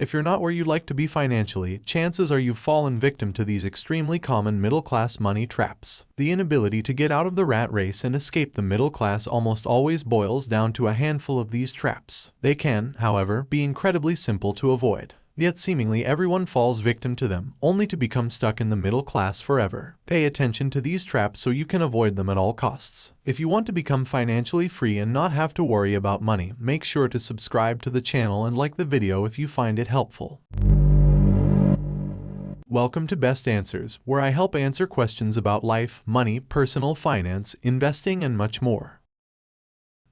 If you're not where you'd like to be financially, chances are you've fallen victim to these extremely common middle-class money traps. The inability to get out of the rat race and escape the middle class almost always boils down to a handful of these traps. They can, however, be incredibly simple to avoid. Yet seemingly everyone falls victim to them, only to become stuck in the middle class forever. Pay attention to these traps so you can avoid them at all costs. If you want to become financially free and not have to worry about money, make sure to subscribe to the channel and like the video if you find it helpful. Welcome to Best Answers, where I help answer questions about life, money, personal finance, investing, and much more.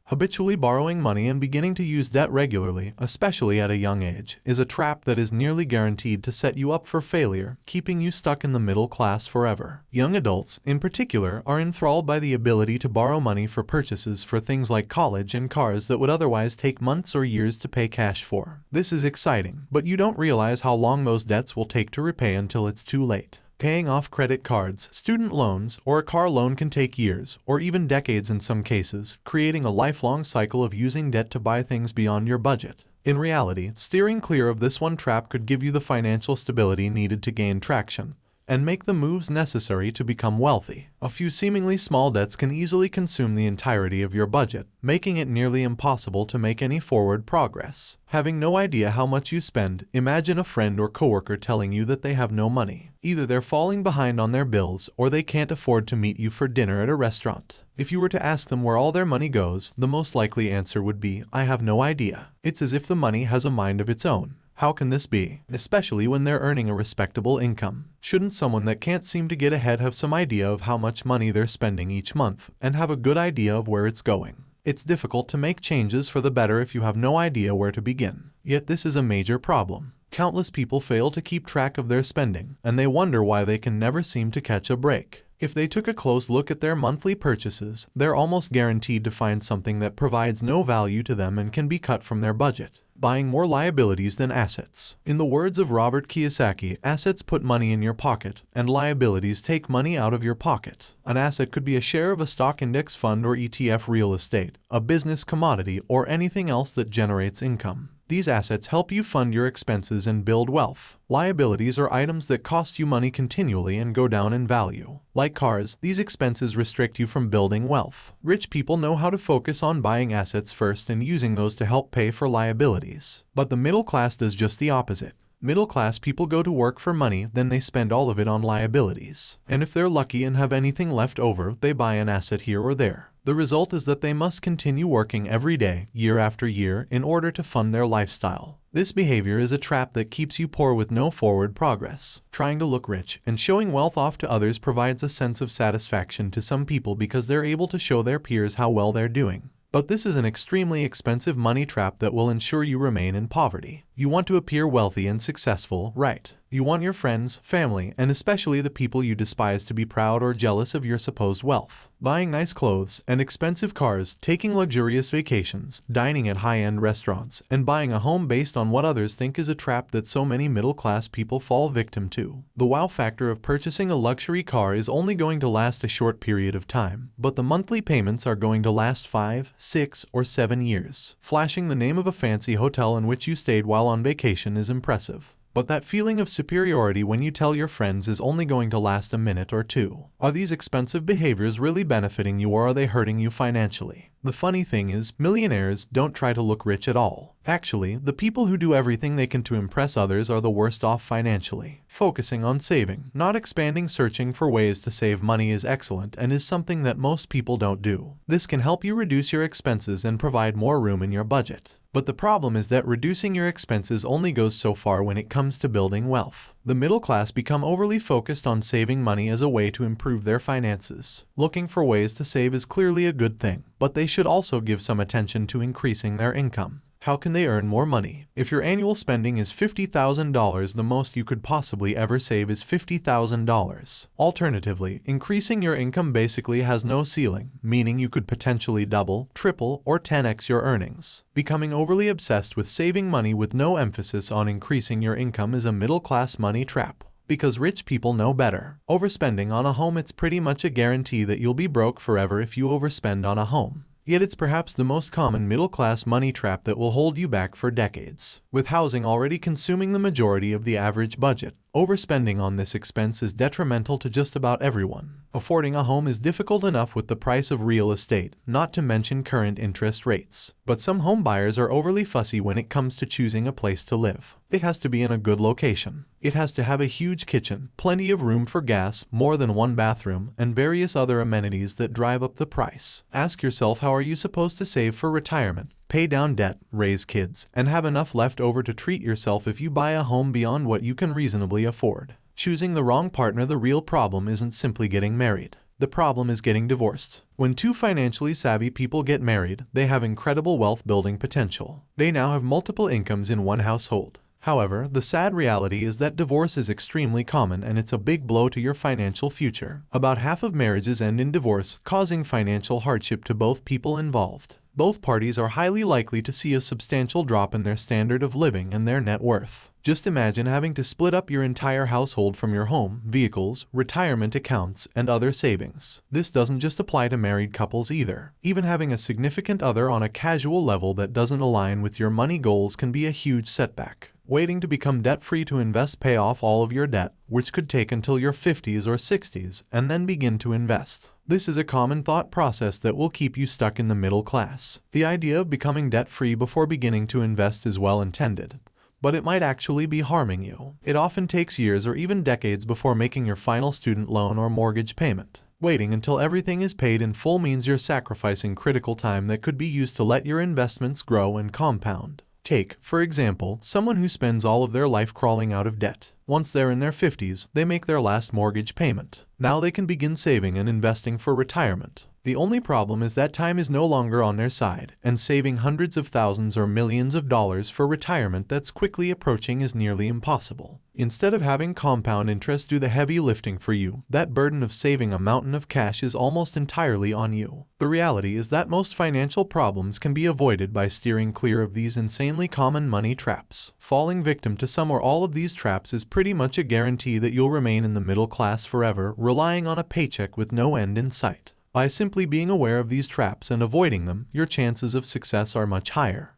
Habitually borrowing money and beginning to use debt regularly, especially at a young age, is a trap that is nearly guaranteed to set you up for failure, keeping you stuck in the middle class forever. Young adults, in particular, are enthralled by the ability to borrow money for purchases for things like college and cars that would otherwise take months or years to pay cash for. This is exciting, but you don't realize how long those debts will take to repay until it's too late. Paying off credit cards, student loans, or a car loan can take years, or even decades in some cases, creating a lifelong cycle of using debt to buy things beyond your budget. In reality, steering clear of this one trap could give you the financial stability needed to gain traction and make the moves necessary to become wealthy. A few seemingly small debts can easily consume the entirety of your budget, making it nearly impossible to make any forward progress. Having no idea how much you spend, imagine a friend or coworker telling you that they have no money. Either they're falling behind on their bills or they can't afford to meet you for dinner at a restaurant. If you were to ask them where all their money goes, the most likely answer would be, "I have no idea." It's as if the money has a mind of its own. How can this be? Especially when they're earning a respectable income. Shouldn't someone that can't seem to get ahead have some idea of how much money they're spending each month and have a good idea of where it's going? It's difficult to make changes for the better if you have no idea where to begin. Yet this is a major problem. Countless people fail to keep track of their spending, and they wonder why they can never seem to catch a break. If they took a close look at their monthly purchases, they're almost guaranteed to find something that provides no value to them and can be cut from their budget. Buying more liabilities than assets. In the words of Robert Kiyosaki, assets put money in your pocket, and liabilities take money out of your pocket. An asset could be a share of a stock index fund or ETF, real estate, a business commodity, or anything else that generates income. These assets help you fund your expenses and build wealth. Liabilities are items that cost you money continually and go down in value. Like cars, these expenses restrict you from building wealth. Rich people know how to focus on buying assets first and using those to help pay for liabilities. But the middle class does just the opposite. Middle-class people go to work for money, then they spend all of it on liabilities. And if they're lucky and have anything left over, they buy an asset here or there. The result is that they must continue working every day, year after year, in order to fund their lifestyle. This behavior is a trap that keeps you poor with no forward progress. Trying to look rich and showing wealth off to others provides a sense of satisfaction to some people because they're able to show their peers how well they're doing. But this is an extremely expensive money trap that will ensure you remain in poverty. You want to appear wealthy and successful, right? You want your friends, family, and especially the people you despise to be proud or jealous of your supposed wealth. Buying nice clothes and expensive cars, taking luxurious vacations, dining at high-end restaurants, and buying a home based on what others think is a trap that so many middle-class people fall victim to. The wow factor of purchasing a luxury car is only going to last a short period of time, but the monthly payments are going to last 5, 6, or 7 years. Flashing the name of a fancy hotel in which you stayed while on vacation is impressive. But that feeling of superiority when you tell your friends is only going to last a minute or two. Are these expensive behaviors really benefiting you, or are they hurting you financially? The funny thing is, millionaires don't try to look rich at all. Actually, the people who do everything they can to impress others are the worst off financially. Focusing on saving, not expanding. Searching for ways to save money is excellent and is something that most people don't do. This can help you reduce your expenses and provide more room in your budget. But the problem is that reducing your expenses only goes so far when it comes to building wealth. The middle class become overly focused on saving money as a way to improve their finances. Looking for ways to save is clearly a good thing, but they should also give some attention to increasing their income. How can they earn more money? If your annual spending is $50,000, the most you could possibly ever save is $50,000. Alternatively, increasing your income basically has no ceiling, meaning you could potentially double, triple, or 10x your earnings. Becoming overly obsessed with saving money with no emphasis on increasing your income is a middle-class money trap. Because rich people know better. Overspending on a home. It's pretty much a guarantee that you'll be broke forever if you overspend on a home. Yet it's perhaps the most common middle-class money trap that will hold you back for decades. With housing already consuming the majority of the average budget, overspending on this expense is detrimental to just about everyone. Affording a home is difficult enough with the price of real estate, not to mention current interest rates. But some home buyers are overly fussy when it comes to choosing a place to live. It has to be in a good location. It has to have a huge kitchen, plenty of room for gas, more than one bathroom, and various other amenities that drive up the price. Ask yourself, how are you supposed to save for retirement, pay down debt, raise kids, and have enough left over to treat yourself if you buy a home beyond what you can reasonably afford? Choosing the wrong partner. The real problem isn't simply getting married. The problem is getting divorced. When two financially savvy people get married, they have incredible wealth building potential. They now have multiple incomes in one household. However, the sad reality is that divorce is extremely common, and it's a big blow to your financial future. About half of marriages end in divorce, causing financial hardship to both people involved. Both parties are highly likely to see a substantial drop in their standard of living and their net worth. Just imagine having to split up your entire household from your home, vehicles, retirement accounts, and other savings. This doesn't just apply to married couples either. Even having a significant other on a casual level that doesn't align with your money goals can be a huge setback. Waiting to become debt-free to invest, pay off all of your debt, which could take until your 50s or 60s, and then begin to invest. This is a common thought process that will keep you stuck in the middle class. The idea of becoming debt-free before beginning to invest is well intended, but it might actually be harming you. It often takes years or even decades before making your final student loan or mortgage payment. Waiting until everything is paid in full means you're sacrificing critical time that could be used to let your investments grow and compound. Take, for example, someone who spends all of their life crawling out of debt. Once they're in their 50s, they make their last mortgage payment. Now they can begin saving and investing for retirement. The only problem is that time is no longer on their side, and saving hundreds of thousands or millions of dollars for retirement that's quickly approaching is nearly impossible. Instead of having compound interest do the heavy lifting for you, that burden of saving a mountain of cash is almost entirely on you. The reality is that most financial problems can be avoided by steering clear of these insanely common money traps. Falling victim to some or all of these traps is pretty much a guarantee that you'll remain in the middle class forever, relying on a paycheck with no end in sight. By simply being aware of these traps and avoiding them, your chances of success are much higher.